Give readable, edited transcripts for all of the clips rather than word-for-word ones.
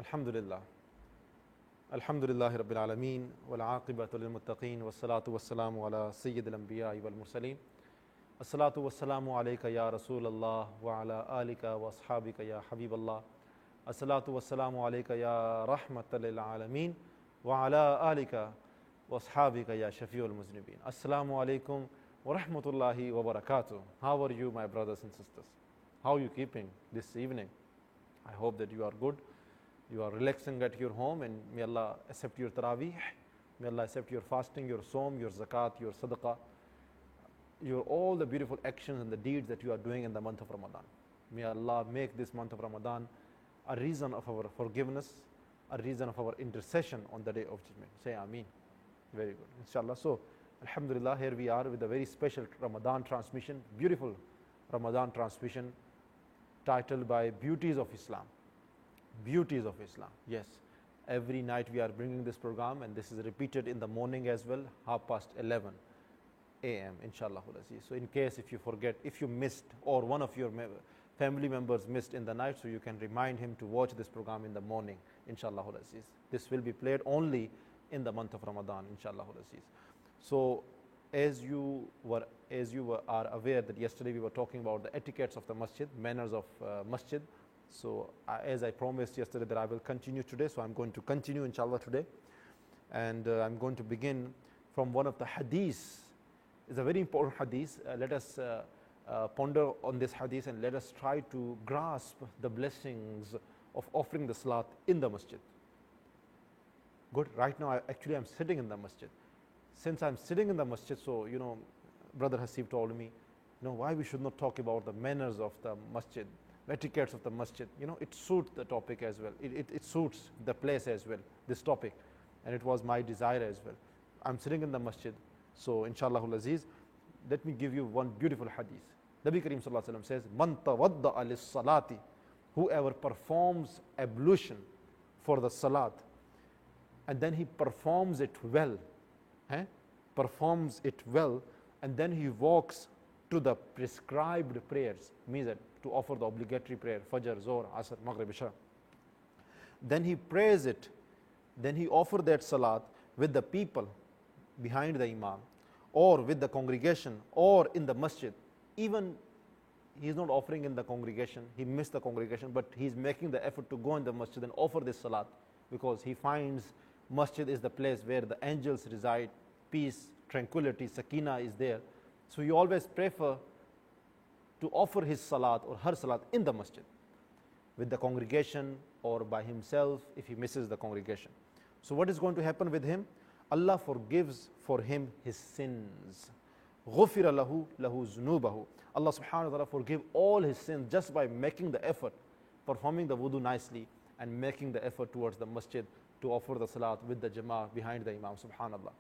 Alhamdulillah. Alhamdulillahi Rabbil Alameen, wal aqibatu lil muttaqeen, was salatu was salamu ala Sayyidil Anbiya wal Mursaleen. As-salatu was salamu alayka ya Rasulallah wa ala alika wa ashabika ya Habiballah. As-salatu was salamu alayka ya Rahmatal lil Alameen wa ala alika wa ashabika ya Shafi'ul Muznibeen. Assalamu alaykum wa rahmatullahi wa barakatuh. How are you, my brothers and sisters? How are you keeping this evening? I hope that you are good. You are relaxing at your home, and may Allah accept your taraweeh, may Allah accept your fasting, your som, your zakat, your sadaqah, your all the beautiful actions and the deeds that you are doing in the month of Ramadan. May Allah make this month of Ramadan a reason of our forgiveness, a reason of our intercession on the day of judgment. Say Ameen. Very good, inshallah. So, Alhamdulillah, here we are with a very special Ramadan transmission, beautiful Ramadan transmission titled by Beauties of Islam. Beauties of Islam. Yes, every night we are bringing this program, and this is repeated in the morning as well, 11:30 a.m. inshallah. So in case if you forget, if you missed, or one of your family members missed in the night, so you can remind him to watch this program in the morning, inshallah. This will be played only in the month of Ramadan, inshallah. So as you are aware that yesterday we were talking about the etiquettes of the masjid, manners of masjid. So as I promised yesterday that I will continue today, so I'm going to continue inshallah today, and I'm going to begin from one of the hadiths. It's a very important hadith. Let us ponder on this hadith, and let us try to grasp the blessings of offering the salat in the masjid. Good. Right now actually I'm sitting in the masjid. Since I'm sitting in the masjid, so Brother Hasib told me, why we should not talk about the manners of the masjid, etiquettes of the masjid. It suits the topic as well. It suits the place as well, this topic. And it was my desire as well. I'm sitting in the masjid. So, inshallah aziz, let me give you one beautiful hadith. Nabi Kareem sallallahu alaihi wasallam says, Man tawadda'a lis-salati, whoever performs ablution for the salat, and then he performs it well, and then he walks to the prescribed prayers, means that to offer the obligatory prayer, Fajr, Zohr, Asr, Maghrib, Isha. Then he prays it, then he offers that salat with the people behind the imam, or with the congregation, or in the masjid. Even he is not offering in the congregation, he missed the congregation, but he is making the effort to go in the masjid and offer this salat, because he finds masjid is the place where the angels reside, peace, tranquility, sakina is there. So he always prefer to offer his salat or her salat in the masjid with the congregation or by himself if he misses the congregation. So what is going to happen with him? Allah forgives for him his sins. غُفِرَ لَهُ ذُنُوبَهُ. Allah subhanahu wa ta'ala forgive all his sins just by making the effort, performing the wudu nicely, and making the effort towards the masjid to offer the salat with the jama'ah behind the imam. Subhanallah.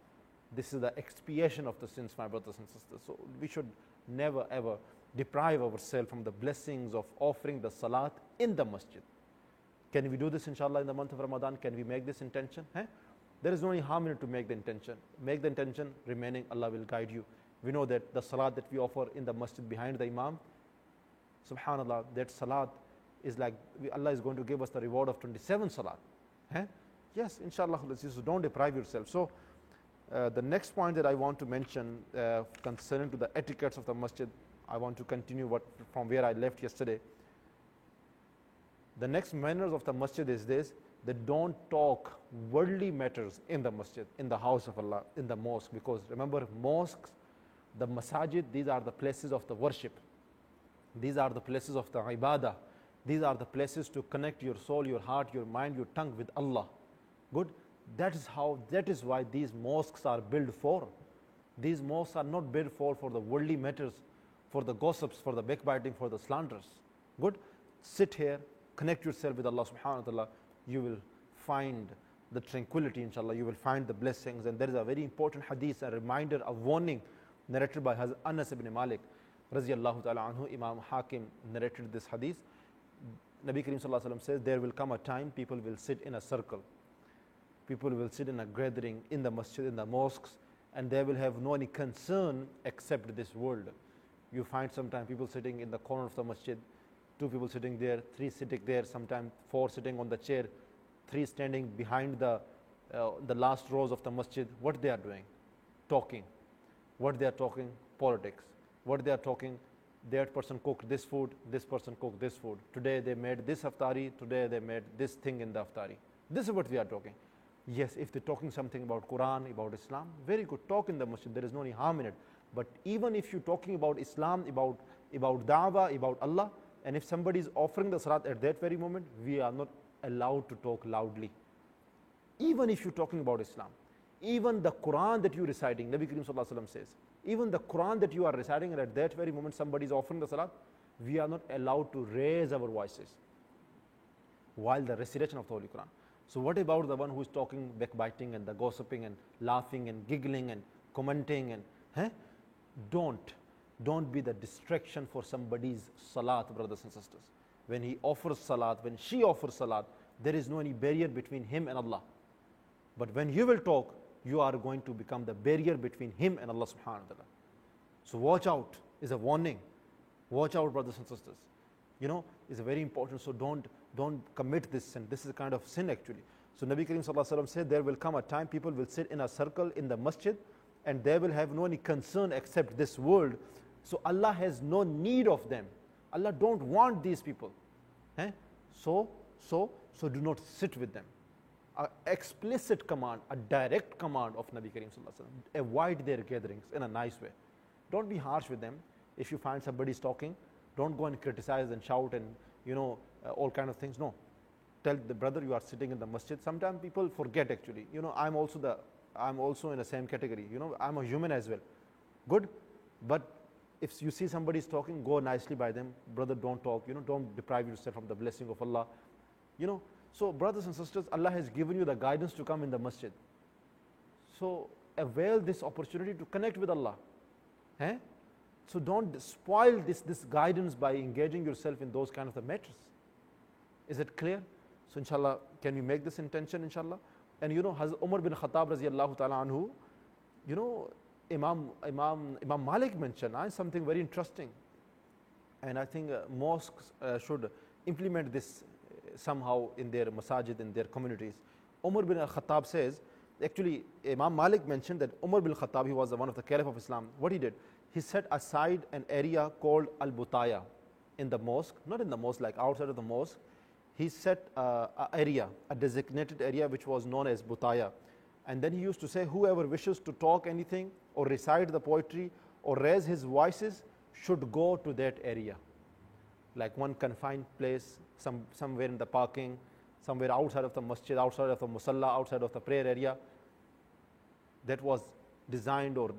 This is the expiation of the sins, my brothers and sisters. So we should never ever deprive ourselves from the blessings of offering the salat in the masjid. Can we do this inshallah in the month of Ramadan? Can we make this intention? There is no any harm in it to make the intention. Make the intention, remaining Allah will guide you. We know that the salat that we offer in the masjid behind the imam, subhanallah, that salat is like Allah is going to give us the reward of 27 salat. Yes, inshallah, so don't deprive yourself. So the next point that I want to mention concerning to the etiquettes of the masjid, I want to continue from where I left yesterday. The next manners of the masjid is this, that don't talk worldly matters in the masjid, in the house of Allah, in the mosque, because remember, mosques, the masajid, these are the places of the worship. These are the places of the ibadah. These are the places to connect your soul, your heart, your mind, your tongue with Allah. Good. That is why these mosques are built for. These mosques are not built for the worldly matters, for the gossips, for the backbiting, for the slanders. Good. Sit here, connect yourself with Allah subhanahu wa ta'ala. You will find the tranquility, inshallah. You will find the blessings. And there is a very important hadith, a reminder, a warning narrated by Anas ibn Malik raziyallahu ta'ala anhu. Imam Hakim narrated this hadith. Nabi Kareem sallallahu alaihi wasallam says, there will come a time people will sit in a circle. People will sit in a gathering in the masjid, in the mosques, and they will have no any concern except this world. You find sometimes people sitting in the corner of the masjid, 2 people sitting there, 3 sitting there, sometimes 4 sitting on the chair, three standing behind the last rows of the masjid, what they are doing? Talking. What they are talking? Politics. What they are talking? That person cooked this food, this person cooked this food. Today they made this iftari, today they made this thing in the iftari. This is what we are talking. Yes, if they're talking something about Quran, about Islam, very good, talk in the masjid, there is no any harm in it. But even if you're talking about Islam, about da'wah, about Allah, and if somebody is offering the salat at that very moment, we are not allowed to talk loudly. Even if you're talking about Islam, even the Quran that you're reciting, Nabi Karim Sallallahu Alaihi Wasallam says, even the Quran that you are reciting, and at that very moment somebody is offering the salat, we are not allowed to raise our voices while the recitation of the Holy Quran. So what about the one who is talking backbiting and the gossiping and laughing and giggling and commenting and don't be the distraction for somebody's salat, brothers and sisters. When he offers salat, when she offers salat, there is no any barrier between him and Allah. But when you will talk, you are going to become the barrier between him and Allah subhanahu wa ta'ala. So watch out, is a warning. Watch out, brothers and sisters. You know, it's a very important, so don't commit this sin. This is a kind of sin actually. So Nabi Karim Sallallahu Alaihi Wasallam said, there will come a time people will sit in a circle in the masjid and they will have no any concern except this world. So Allah has no need of them. Allah don't want these people. So do not sit with them. An explicit command, a direct command of Nabi Karim Sallallahu Alaihi Wasallam. Avoid their gatherings in a nice way. Don't be harsh with them. If you find somebody is talking, don't go and criticize and shout and all kind of things. No, tell the brother you are sitting in the masjid. Sometimes people forget actually. I'm also in the same category. I'm a human as well. Good, but if you see somebody is talking, go nicely by them. Brother, don't talk. Don't deprive yourself from the blessing of Allah. So brothers and sisters, Allah has given you the guidance to come in the masjid. So avail this opportunity to connect with Allah. So don't spoil this guidance by engaging yourself in those kind of the matters. Is it clear? So inshallah, can we make this intention inshallah? And Hazrat Umar bin Khattab radiallahu ta'ala anhu, Imam Malik mentioned something very interesting. And I think mosques should implement this somehow in their masajid, in their communities. Umar bin Khattab says, actually Imam Malik mentioned that Umar bin Khattab, he was one of the Caliph of Islam. What he did, he set aside an area called Al-Butaya in the mosque, not in the mosque, like outside of the mosque. He set an area, a designated area which was known as Butaya. And then he used to say, whoever wishes to talk anything or recite the poetry or raise his voices should go to that area. Like one confined place, somewhere in the parking, somewhere outside of the masjid, outside of the musalla, outside of the prayer area. That was designed or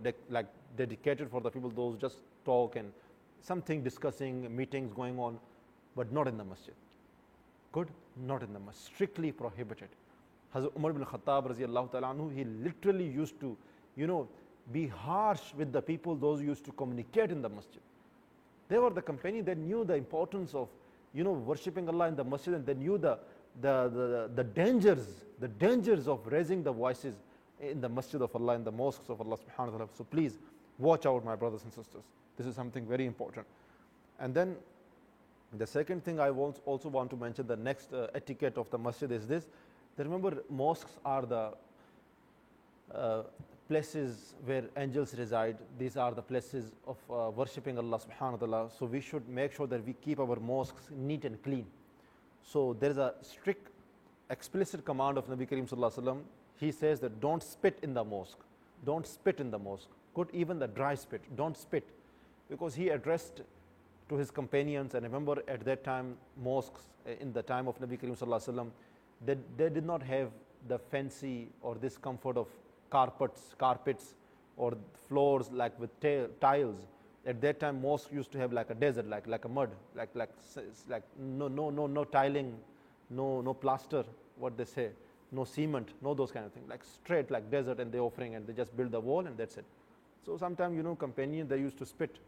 dedicated for the people, those just talk and something discussing, meetings going on, but not in the masjid. Good? Not in the masjid. Strictly prohibited. Hazrat Umar bin Khattab radiallahu ta'ala anhu, he literally used to, be harsh with the people, those who used to communicate in the masjid. They were the companions that knew the importance of, worshipping Allah in the masjid, and they knew the dangers of raising the voices in the masjid of Allah, in the mosques of Allah subhanahu wa ta'ala. So please watch out, my brothers and sisters. This is something very important. And then the second thing I also want to mention, the next etiquette of the masjid is this. That remember, mosques are the places where angels reside. These are the places of worshipping Allah subhanahu wa ta'ala. So we should make sure that we keep our mosques neat and clean. So there is a strict, explicit command of Nabi Karim Sallallahu Alaihi Wasallam. He says that don't spit in the mosque. Don't spit in the mosque. Good, even the dry spit, don't spit. Because he addressed to his companions, and remember at that time, mosques in the time of Nabi Karim Sallallahu Alaihi Wasallam, they did not have the fancy or this comfort of carpets or floors like with tiles. At that time, mosques used to have like a desert, like a mud, like no tiling, no plaster, what they say, no cement, no those kind of things, like straight like desert, and they're offering and they just build the wall and that's it. So sometimes companions, they used to spit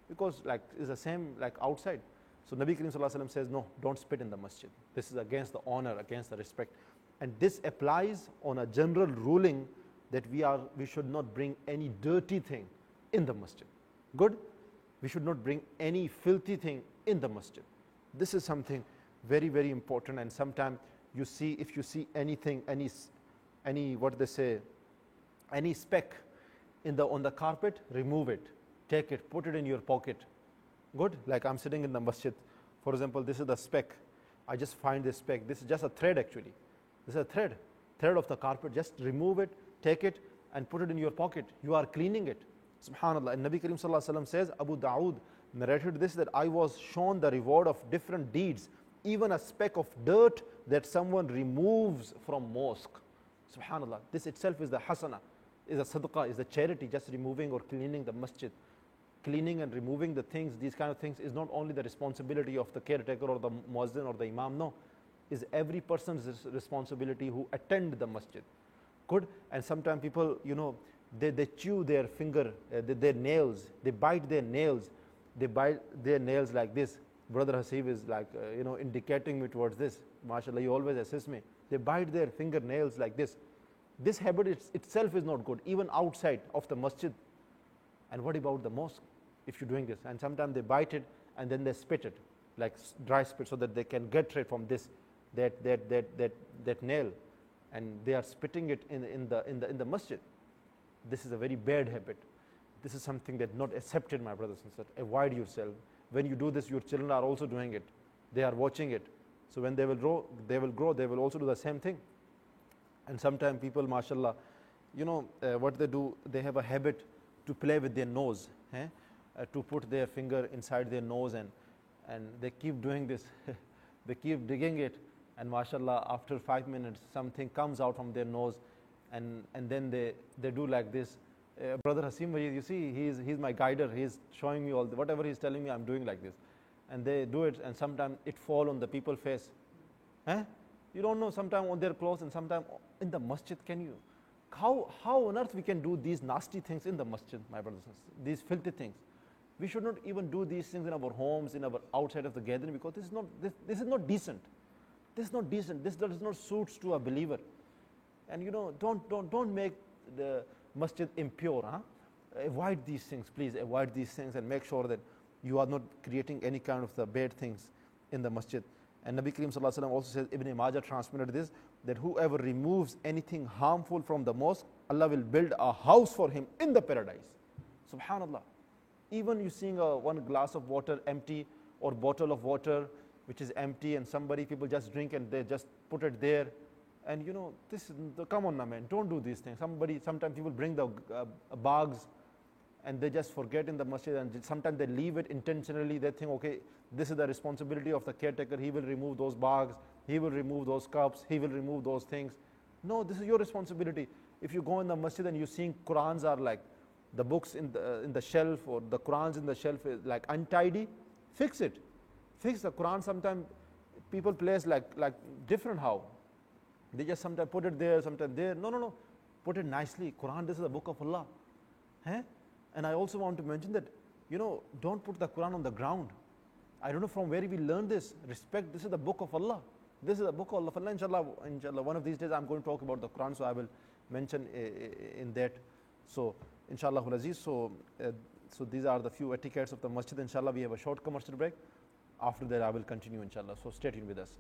because like it's the same like outside. So Nabi Karim Sallallahu Alaihi Wasallam says, no, don't spit in the masjid. This is against the honor, against the respect. And this applies on a general ruling that we should not bring any dirty thing in the masjid. Good? We should not bring any filthy thing in the masjid. This is something very, very important, and sometimes if you see anything, any what they say, any speck on the carpet, remove it, take it, put it in your pocket. Good. Like I'm sitting in the masjid, for example, this is the speck. I just find this speck. This is just a thread actually. This is a thread of the carpet. Just remove it, take it, and put it in your pocket. You are cleaning it. Subhanallah. And Nabi Karim Sallallahu Alaihi Wasallam says, Abu Dawood narrated this, that I was shown the reward of different deeds, even a speck of dirt that someone removes from mosque. Subhanallah. This itself is the hasana, is a sadaqah, is a charity, just removing or cleaning the masjid. Cleaning and removing the things, these kind of things, is not only the responsibility of the caretaker or the muazzin or the imam, no, is every person's responsibility who attend the masjid. Good. And sometimes people, they chew their finger, their nails, they bite their nails, like this. Brother Hasib is like, indicating me towards this. MashaAllah, you always assist me. They bite their fingernails like this. This habit itself is not good, even outside of the masjid. And what about the mosque, if you're doing this? And sometimes they bite it and then they spit it, like dry spit, so that they can get rid from this, that nail, and they are spitting it in the masjid. This is a very bad habit. This is something that not accepted, my brothers and sisters. Avoid yourself. When you do this, your children are also doing it. They are watching it. So when they will grow, they will also do the same thing. And sometimes people, mashallah, what they do, they have a habit to play with their nose, to put their finger inside their nose, and they keep doing this. They keep digging it, and mashallah, after 5 minutes, something comes out from their nose, and then they do like this. Brother Hasim, you see, he's my guider. He's showing me whatever he's telling me, I'm doing like this. And they do it, and sometimes it fall on the people's face. You don't know, sometimes on their clothes, and sometimes in the masjid. How on earth we can do these nasty things in the masjid, my brothers and sisters, these filthy things? We should not even do these things in our homes, in our outside of the gathering, because this is not decent. This is not decent. This does not suit to a believer. And don't make the masjid impure. Avoid these things, please. Avoid these things, and make sure that you are not creating any kind of the bad things in the masjid. And Nabi Karim Sallallahu Alaihi Wasallam also says, Ibn Majah transmitted this, that whoever removes anything harmful from the mosque, Allah will build a house for him in the paradise. Subhanallah. Even you seeing one glass of water empty, or bottle of water which is empty, and people just drink and they just put it there. And come on now, man, don't do these things. Sometimes people bring the bags, and they just forget in the masjid, and sometimes they leave it intentionally. They think, okay, this is the responsibility of the caretaker. He will remove those bags, he will remove those cups, he will remove those things. No, this is your responsibility. If you go in the masjid and you're seeing Qurans are like the books in the shelf, or the Qurans in the shelf is like untidy, fix it. Fix the Quran. Sometimes people place like different how. They just sometimes put it there, sometimes there. No. Put it nicely. Quran, this is the book of Allah. And I also want to mention that, don't put the Quran on the ground. I don't know from where we learn this. Respect, this is the book of Allah. This is the book of Allah. Inshallah, one of these days I'm going to talk about the Quran, so I will mention in that. So, inshallah, so these are the few etiquettes of the masjid. Inshallah, we have a short commercial break. After that, I will continue, inshallah. So, stay tuned with us.